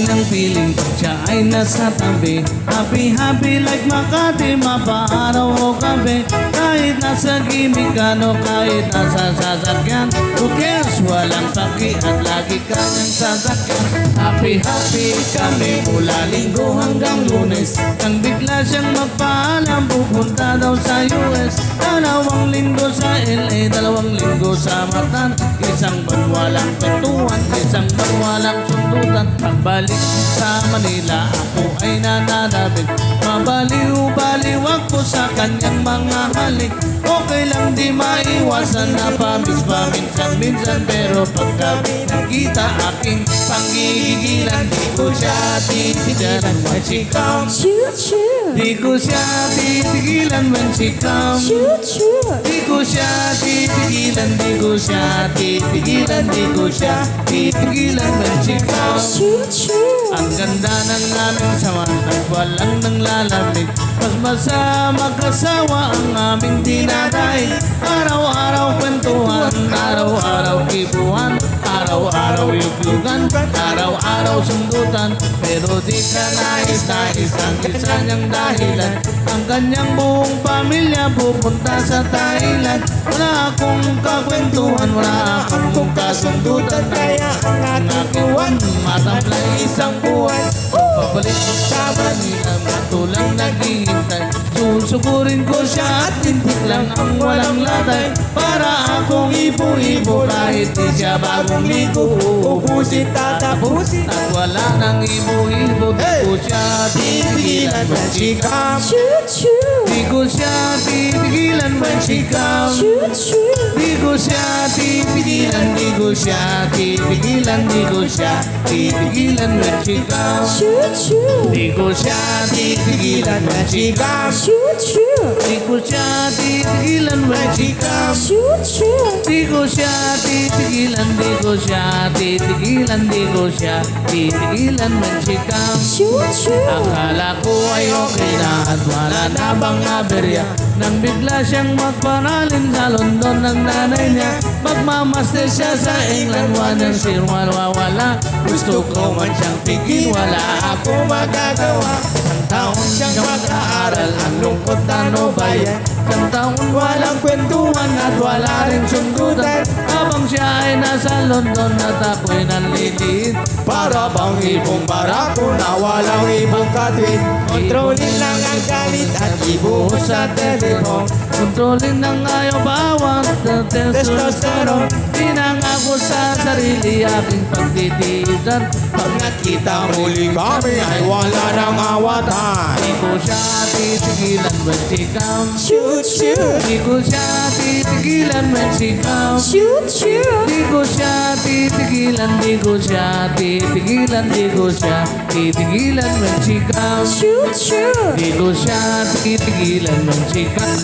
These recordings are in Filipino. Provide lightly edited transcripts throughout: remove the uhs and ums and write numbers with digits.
ng feeling pag siya ay nasa tabi. Happy, happy like Makati, mapaaraw o gabi. Kahit nasa gimikano, kahit nasa sasakyan, who cares? Walang paki at lagi kanyang sasakyan. Happy, happy kami mula Linggo hanggang Lunes. Nang bigla siyang magpaalam, pupunta daw sa US. 2 linggo sa LA, 2 linggo sa Matan. Isang buwan walang kwentuhan, isang buwan walang sundutan. Pagbalik sa Manila, ako ay nananabik. Mabaliw-baliw ako sa kanyang mga halik. Okay lang di maiwasan na pamis paminsan-minsan. Pero pagka nakita aking panggigilan, di ko siya titigilan when she comes. Di ko siya titigilan when she comes. Di ko siya titigilan, di ko siya titigilan, di ko siya titigilan when she comes. Ang ganda ng aming sama at walang nang lalamig. Mas masama kasawa ang aming dinadaig. Araw-araw kwentuhan, araw-araw kibuhan, araw-araw yugyugan, araw-araw sundutan. Pero di ka nais-nais ang isa niyang dahilan. Ang kanyang buong pamilya pupunta sa Thailand. Wala akong kakwentuhan, wala akong kasundutan. Kaya ang aking buwan matamlay isang buwan. Pabalik sa Manila, matulang naghihintay. Susugurin ko siya at tintik lang ang walang latay. Para akong ibo-ibo kahit di siya bagong ligo. Ubusin, tatapusin at wala nang ibo-ibo. Di ko siya titigilan when she comes. Di ko siya titigilan when she comes. Di ko siya titigilan, di ko siya titigilan, di ko siya titigilan when she comes. Di ko siya titigilan when she comes. Di ko siya titigilan when she comes. Di ko siya titigilan, di ko siya titigilan, di ko siya titigilan when she comes. Akala ko ay okay na at wala na bang aberya. Nang bigla siyang magparalin sa London ng nanay niya. Magmamaster siya sa England, walang sirwala. Gusto ko man siyang pigil, wala akong magagawa. Isang taon siyang mag-aaral, ang lungkot ano ba yan? Isang taon walang kwentuhan at wala rin sundutan. Habang siya ay nasa London at ako'y nanliliit. Para bang ibong barako na walang ibang katwid. Kontrolin lang ang galit at ibuhos sa telephone. Kontrolin ng ayaw bawang testosterone. Pinangako sa sarili aking pagtitiisan. Pag nakita muli kami ay wala nang awatan. Di ko siya titigilan when she comes. Di ko siya titigilan when she comes. Di ko siya titigilan, di ko siya titigilan, di ko siya titigilan when she comes. Di ko siya titigilan when she comes.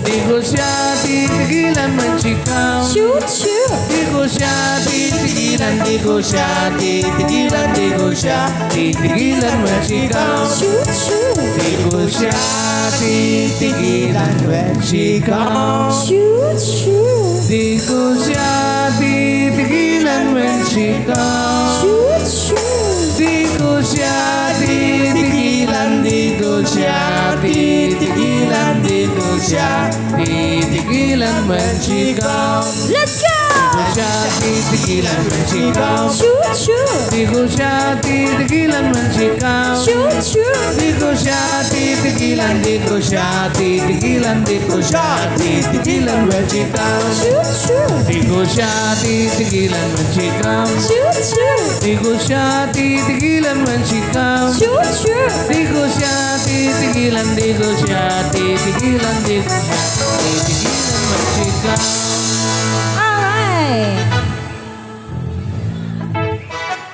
Di ko siya titigilan when she comes. Di ko siya titigilan, di ko siya titigilan, di ko siya titigilan when she comes. Di ko siya titigilan when she comes. Di ko siya titigilan when she comes. Di ko siya titigilan, di ko siya titigilan, di ko siya titigilan when she comes. Let's go! Di ko siya titigilan when she comes. Di ko siya titigilan when she comes. Di ko siya titigilan, di ko siya titigilan, di ko siya titigilan when she comes. Di ko siya titigilan when she comes. Di ko siya titigilan when she comes. Di ko siya titigilan, di ko siya titigilan, di ko siya titigilan when she comes. Alright!